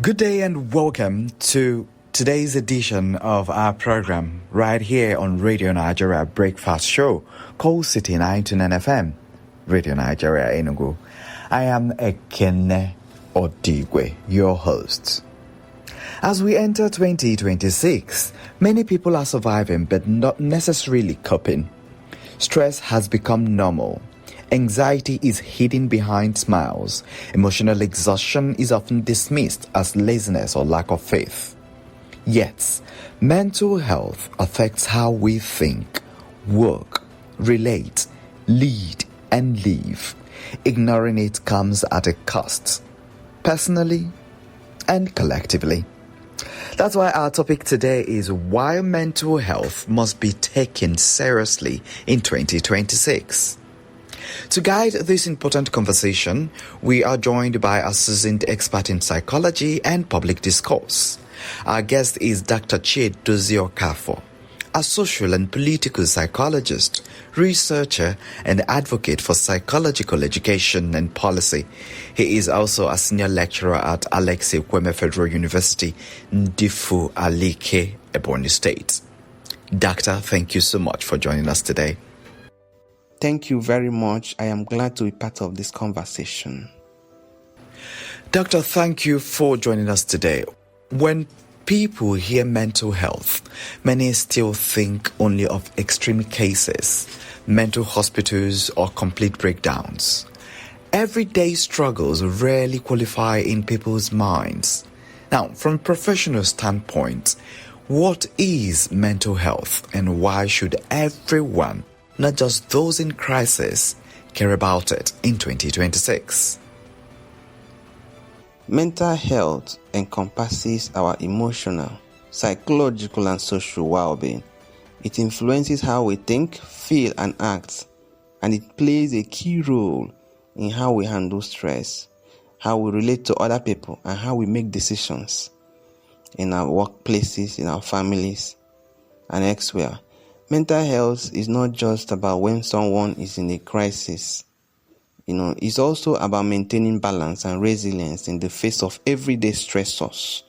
Good day and welcome to today's edition of our program right here on Radio Nigeria Breakfast Show called City 99 FM, Radio Nigeria Enugu. I am Ekwueme Odigwe, your host. As we enter 2026, many people are surviving but not necessarily coping. Stress has become normal. Anxiety is hidden behind smiles. Emotional exhaustion is often dismissed as laziness or lack of faith. Yet, mental health affects how we think, work, relate, lead, and live. Ignoring it comes at a cost, personally and collectively. That's why our topic today is why mental health must be taken seriously in 2026. To guide this important conversation, we are joined by a seasoned expert in psychology and public discourse. Our guest is Dr. Chiedozie Okafor, a social and political psychologist, researcher, and advocate for psychological education and policy. He is also a senior lecturer at Ekwueme Federal University, Ndufu-Alike, Ebonyi State. Doctor, thank you so much for joining us today. Thank you very much. I am glad to be part of this conversation. Doctor, thank you for joining us today. When people hear mental health, many still think only of extreme cases, mental hospitals, or complete breakdowns. Everyday struggles rarely qualify in people's minds. Now, from a professional standpoint, what is mental health and why should everyone, not just those in crisis, care about it in 2026? Mental health encompasses our emotional, psychological, and social well-being. It influences how we think, feel, and act, and it plays a key role in how we handle stress, how we relate to other people, and how we make decisions in our workplaces, in our families, and elsewhere. Mental health is not just about when someone is in a crisis. It's also about maintaining balance and resilience in the face of everyday stressors.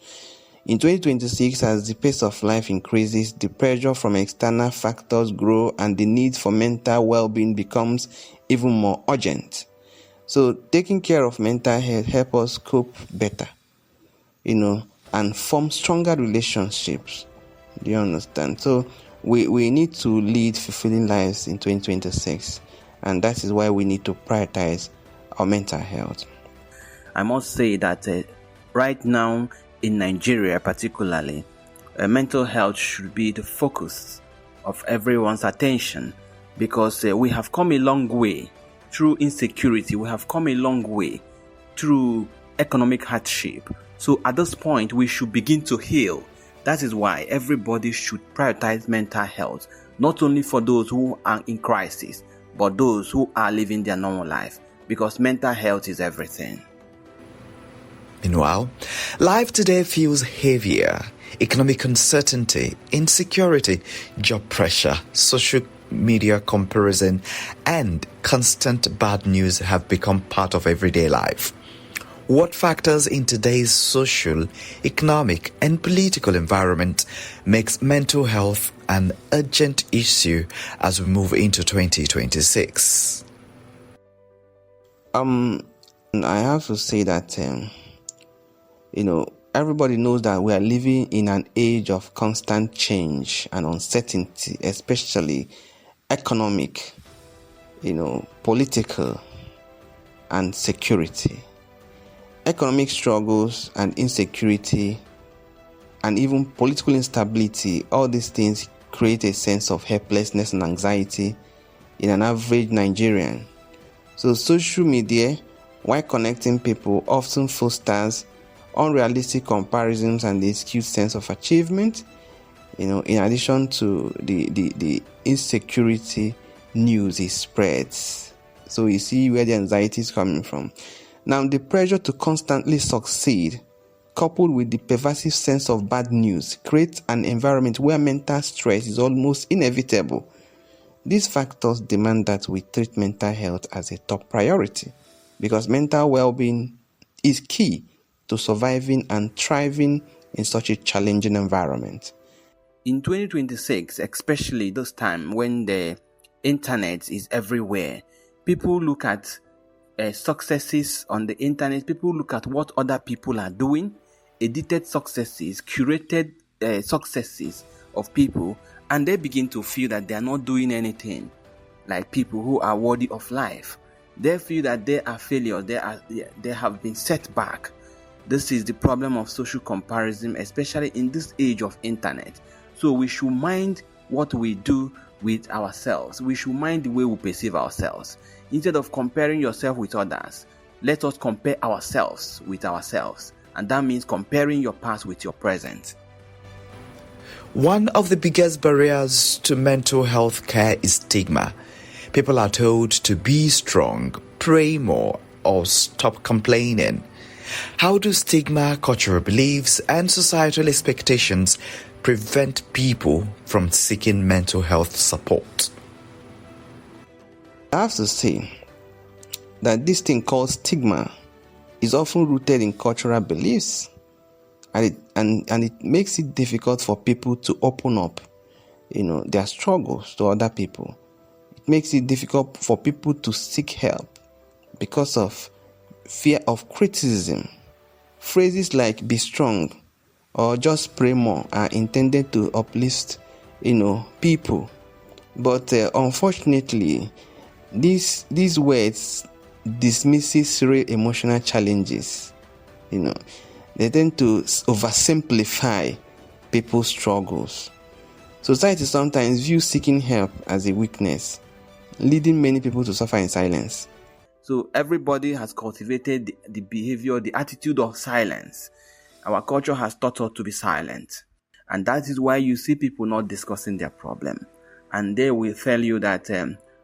In 2026, as the pace of life increases, the pressure from external factors grow and the need for mental well-being becomes even more urgent. So taking care of mental health helps us cope better, and form stronger relationships. Do you understand? So we need to lead fulfilling lives in 2026. And that is why we need to prioritize our mental health. I must say that right now in Nigeria particularly, mental health should be the focus of everyone's attention, because we have come a long way through insecurity. We have come a long way through economic hardship. So at this point, we should begin to heal. That is why everybody should prioritize mental health, not only for those who are in crisis, but those who are living their normal life, because mental health is everything. Meanwhile, life today feels heavier. Economic uncertainty, insecurity, job pressure, social media comparison, and constant bad news have become part of everyday life. What factors in today's social, economic, and political environment makes mental health an urgent issue as we move into 2026? I have to say that, everybody knows that we are living in an age of constant change and uncertainty, especially economic, political, and security. Economic struggles and insecurity and even political instability, all these things create a sense of helplessness and anxiety in an average Nigerian. So social media, while connecting people, often fosters unrealistic comparisons and the skewed sense of achievement, in addition to the insecurity news it spreads. So you see where the anxiety is coming from. Now, the pressure to constantly succeed, coupled with the pervasive sense of bad news, creates an environment where mental stress is almost inevitable. These factors demand that we treat mental health as a top priority, because mental well-being is key to surviving and thriving in such a challenging environment. In 2026, especially this time when the internet is everywhere, people look at successes on the internet, people look at what other people are doing, edited successes, curated successes of people, and they begin to feel that they are not doing anything like people who are worthy of life. They feel that they are failures, they have been set back. This is the problem of social comparison, especially in this age of internet. So we should mind what we do with ourselves. We should mind the way we perceive ourselves. Instead of comparing yourself with others, let us compare ourselves with ourselves. And that means comparing your past with your present. One of the biggest barriers to mental health care is stigma. People are told to be strong, pray more, or stop complaining. How do stigma, cultural beliefs, and societal expectations prevent people from seeking mental health support? I have to say that this thing called stigma is often rooted in cultural beliefs, and it makes it difficult for people to open up, their struggles to other people. It makes it difficult for people to seek help because of fear of criticism. Phrases like "be strong" or "just pray more" are intended to uplift, people. But unfortunately, these words dismisses real emotional challenges. They tend to oversimplify people's struggles. Society sometimes views seeking help as a weakness, leading many people to suffer in silence. So everybody has cultivated the behavior, the attitude of silence. Our culture has taught us to be silent. And that is why you see people not discussing their problem. And they will tell you that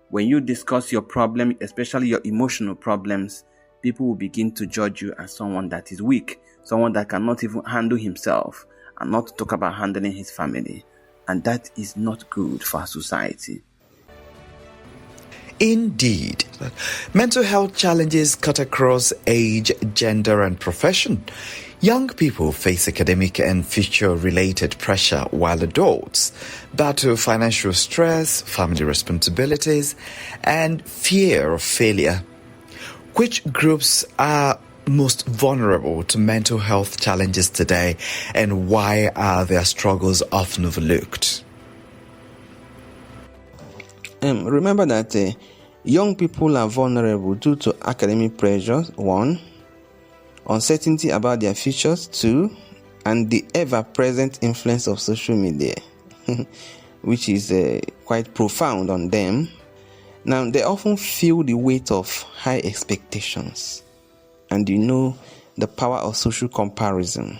when you discuss your problem, especially your emotional problems, people will begin to judge you as someone that is weak, someone that cannot even handle himself, and not to talk about handling his family. And that is not good for society. Indeed, mental health challenges cut across age, gender, and profession. Young people face academic and future-related pressure, while adults battle financial stress, family responsibilities, and fear of failure. Which groups are most vulnerable to mental health challenges today, and why are their struggles often overlooked? Remember that young people are vulnerable due to academic pressures, 1, uncertainty about their futures, 2, and the ever-present influence of social media, which is quite profound on them. Now, they often feel the weight of high expectations and the power of social comparison.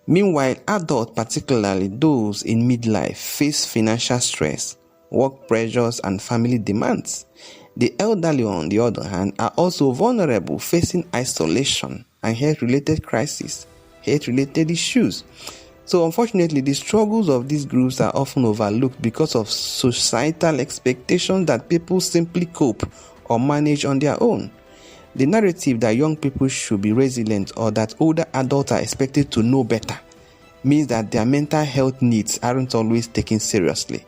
Meanwhile, adults, particularly those in midlife, face financial stress, work pressures, and family demands. The elderly, on the other hand, are also vulnerable, facing isolation and health-related crises, health-related issues. So unfortunately, the struggles of these groups are often overlooked because of societal expectations that people simply cope or manage on their own. The narrative that young people should be resilient or that older adults are expected to know better means that their mental health needs aren't always taken seriously.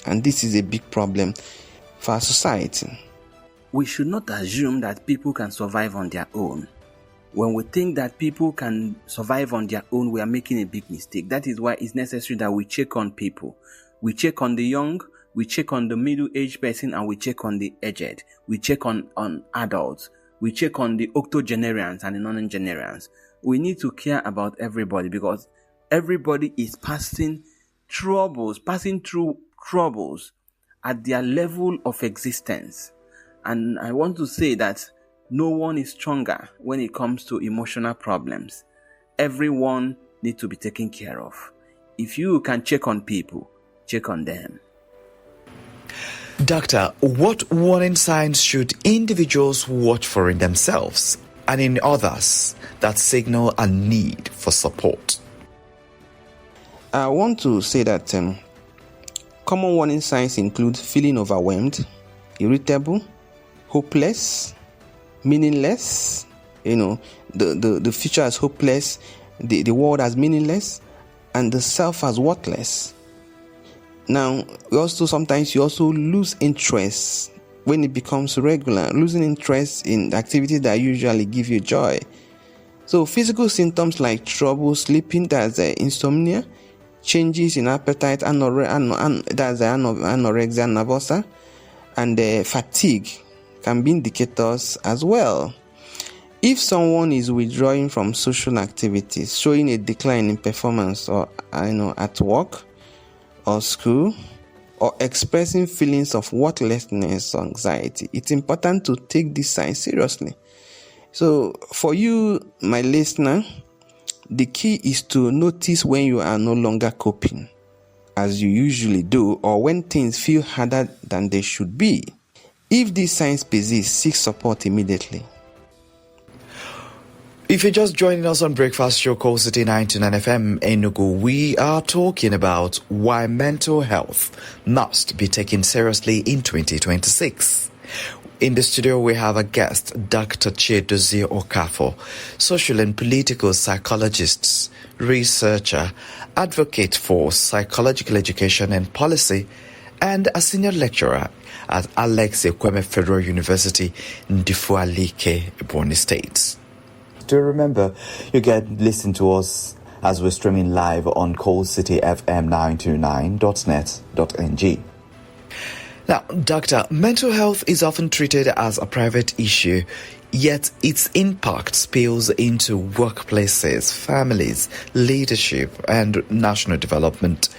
And this is a big problem for our society. We should not assume that people can survive on their own. When we think that people can survive on their own, we are making a big mistake. That is why it's necessary that we check on people. We check on the young, we check on the middle-aged person, and we check on the aged. We check on adults. We check on the octogenarians and the nonagenarians. We need to care about everybody because everybody is passing through troubles at their level of existence. And I want to say that no one is stronger when it comes to emotional problems. Everyone needs to be taken care of. If you can check on people, check on them. Doctor, what warning signs should individuals watch for in themselves and in others that signal a need for support? I want to say that common warning signs include feeling overwhelmed, irritable, hopeless, meaningless, the future as hopeless, the world as meaningless, and the self as worthless. Now, sometimes you also lose interest when it becomes regular, losing interest in activities that usually give you joy. So physical symptoms like trouble sleeping, that's insomnia, changes in appetite, that's anorexia nervosa, and fatigue can be indicators as well. If someone is withdrawing from social activities, showing a decline in performance or at work or school, or expressing feelings of worthlessness or anxiety, it's important to take these signs seriously. So for you, my listener, the key is to notice when you are no longer coping as you usually do, or when things feel harder than they should be. If these signs persist, seek support immediately. If you're just joining us on Breakfast Show Call City 99 FM Enugu, we are talking about why mental health must be taken seriously in 2026. In the studio, we have a guest, Dr. Chiedozie Okafor, social and political psychologist, researcher, advocate for psychological education and policy, and a senior lecturer at Ekwueme Federal University, Ndufu-Alike, Ebonyi State. Do remember, you can listen to us as we're streaming live on callcityfm929.net.ng. Now, Doctor, mental health is often treated as a private issue, yet its impact spills into workplaces, families, leadership, and national development.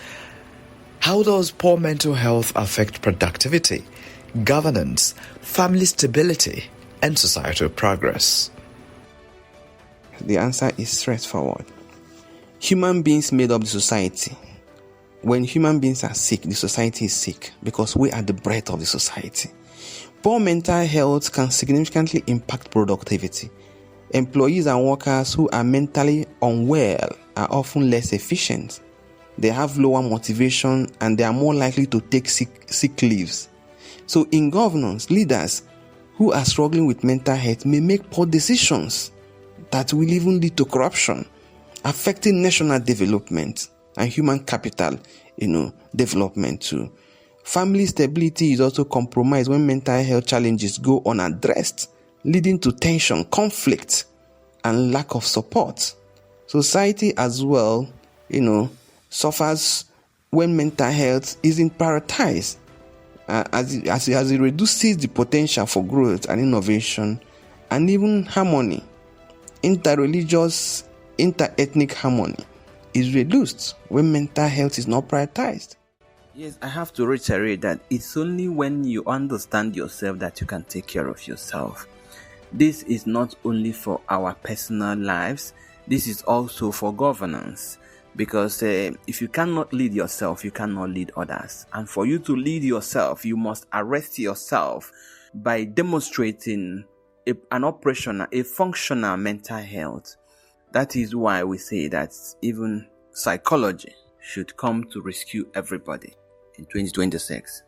How does poor mental health affect productivity, governance, family stability, and societal progress? The answer is straightforward. Human beings made up the society. When human beings are sick, the society is sick because we are the breath of the society. Poor mental health can significantly impact productivity. Employees and workers who are mentally unwell are often less efficient. They have lower motivation and they are more likely to take sick leaves. So in governance, leaders who are struggling with mental health may make poor decisions that will even lead to corruption, affecting national development and human capital, development too. Family stability is also compromised when mental health challenges go unaddressed, leading to tension, conflict, and lack of support. Society as well, suffers when mental health isn't prioritized, as it reduces the potential for growth and innovation, and even harmony. Interreligious, interethnic harmony is reduced when mental health is not prioritized. Yes, I have to reiterate that it's only when you understand yourself that you can take care of yourself. This is not only for our personal lives, this is also for governance. Because if you cannot lead yourself, you cannot lead others. And for you to lead yourself, you must arrest yourself by demonstrating a functional mental health. That is why we say that even psychology should come to rescue everybody in 2026.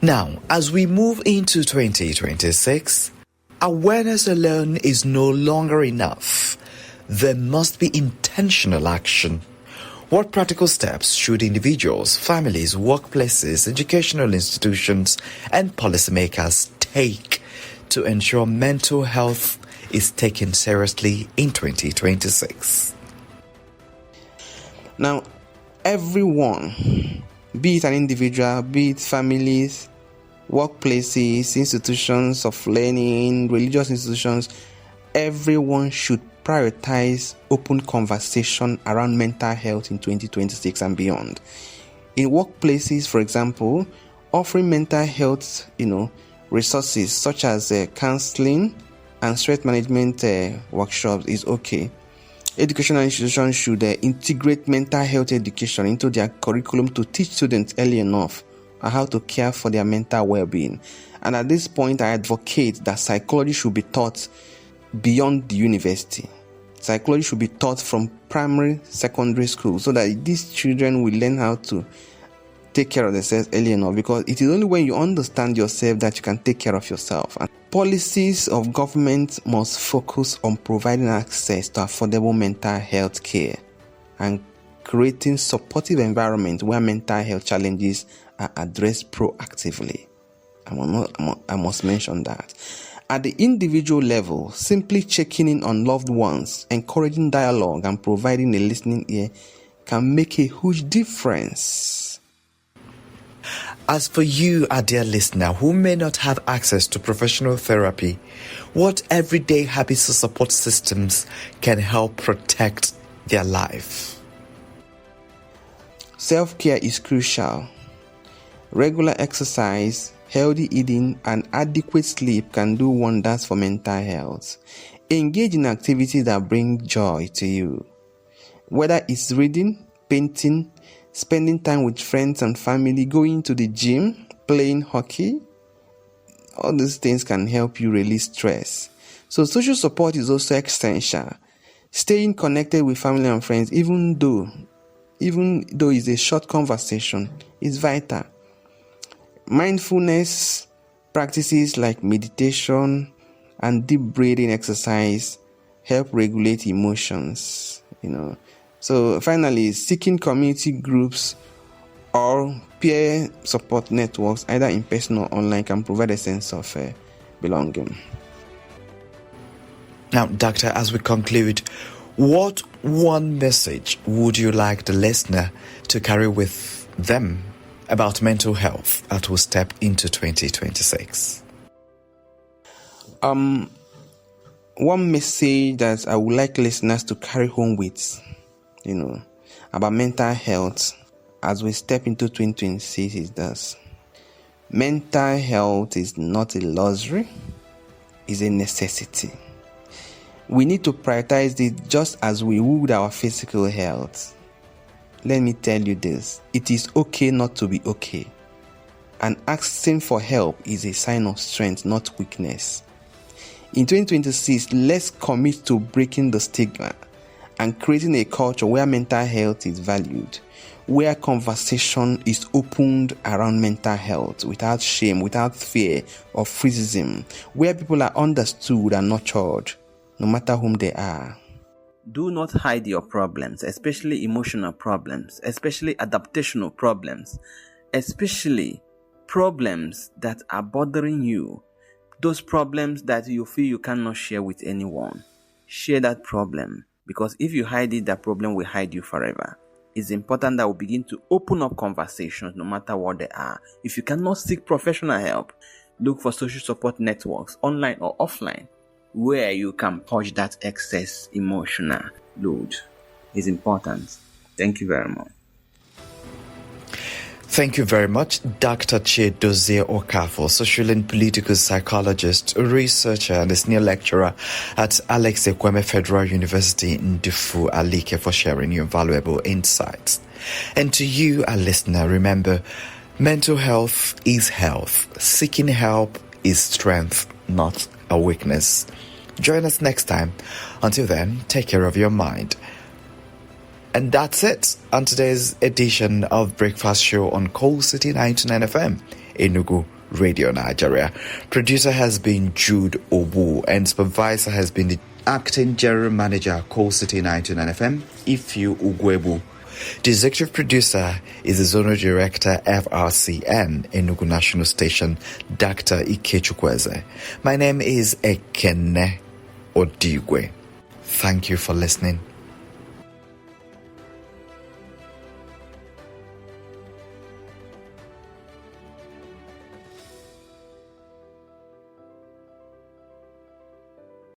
Now, as we move into 2026, awareness alone is no longer enough. There must be intentional action. What practical steps should individuals, families, workplaces, educational institutions, and policymakers take to ensure mental health is taken seriously in 2026? Now, everyone, be it an individual, be it families, workplaces, institutions of learning, religious institutions, everyone should prioritize open conversation around mental health in 2026 and beyond. In workplaces, for example, offering mental health, resources such as counseling and stress management workshops is okay. Educational institutions should integrate mental health education into their curriculum to teach students early enough on how to care for their mental well-being. And at this point, I advocate that psychology should be taught beyond the university. Psychology should be taught from primary, secondary school so that these children will learn how to take care of themselves early enough, because it is only when you understand yourself that you can take care of yourself. And policies of government must focus on providing access to affordable mental health care and creating supportive environment where mental health challenges are addressed proactively. I must mention that. At the individual level, simply checking in on loved ones, encouraging dialogue, and providing a listening ear can make a huge difference. As for you, our dear listener, who may not have access to professional therapy, what everyday habits or support systems can help protect their life? Self-care is crucial. Regular exercise, healthy eating, and adequate sleep can do wonders for mental health. Engage in activities that bring joy to you. Whether it's reading, painting, spending time with friends and family, going to the gym, playing hockey, all these things can help you release stress. So social support is also essential. Staying connected with family and friends, even though it's a short conversation, is vital. Mindfulness practices like meditation and deep breathing exercise help regulate emotions, So finally, seeking community groups or peer support networks, either in person or online, can provide a sense of belonging. Now, Doctor, as we conclude, what one message would you like the listener to carry with them about mental health as we step into 2026? One message that I would like listeners to carry home with, about mental health as we step into 2026 is this: mental health is not a luxury, it's a necessity. We need to prioritize it just as we would our physical health. Let me tell you this: it is okay not to be okay. And asking for help is a sign of strength, not weakness. In 2026, let's commit to breaking the stigma and creating a culture where mental health is valued, where conversation is opened around mental health without shame, without fear of criticism, where people are understood and nurtured, no matter whom they are. Do not hide your problems, especially emotional problems, especially adaptational problems, especially problems that are bothering you, those problems that you feel you cannot share with anyone. Share that problem, because if you hide it, that problem will hide you forever. It's important that we begin to open up conversations no matter what they are. If you cannot seek professional help, look for social support networks, online or offline, where you can purge that excess emotional load. Is important. Thank you very much. Thank you very much, Dr. Chiedozie Okafor, social and political psychologist, researcher, and a senior lecturer at Ekwueme Federal University in Ndufu-Alike, for sharing your valuable insights. And to you, our listener, remember, mental health is health. Seeking help is strength, not a weakness. Join us next time. Until then, take care of your mind. And that's it on today's edition of Breakfast Show on Coal City 99 FM, Enugu, Radio Nigeria. Producer has been Jude Obu, and supervisor has been the acting general manager, Coal City 99 FM, Ekwueme. The executive producer is the zonal director, FRCN, Enugu National Station, Dr. Ikechukwu. My name is Ekene Odigwe. Thank you for listening.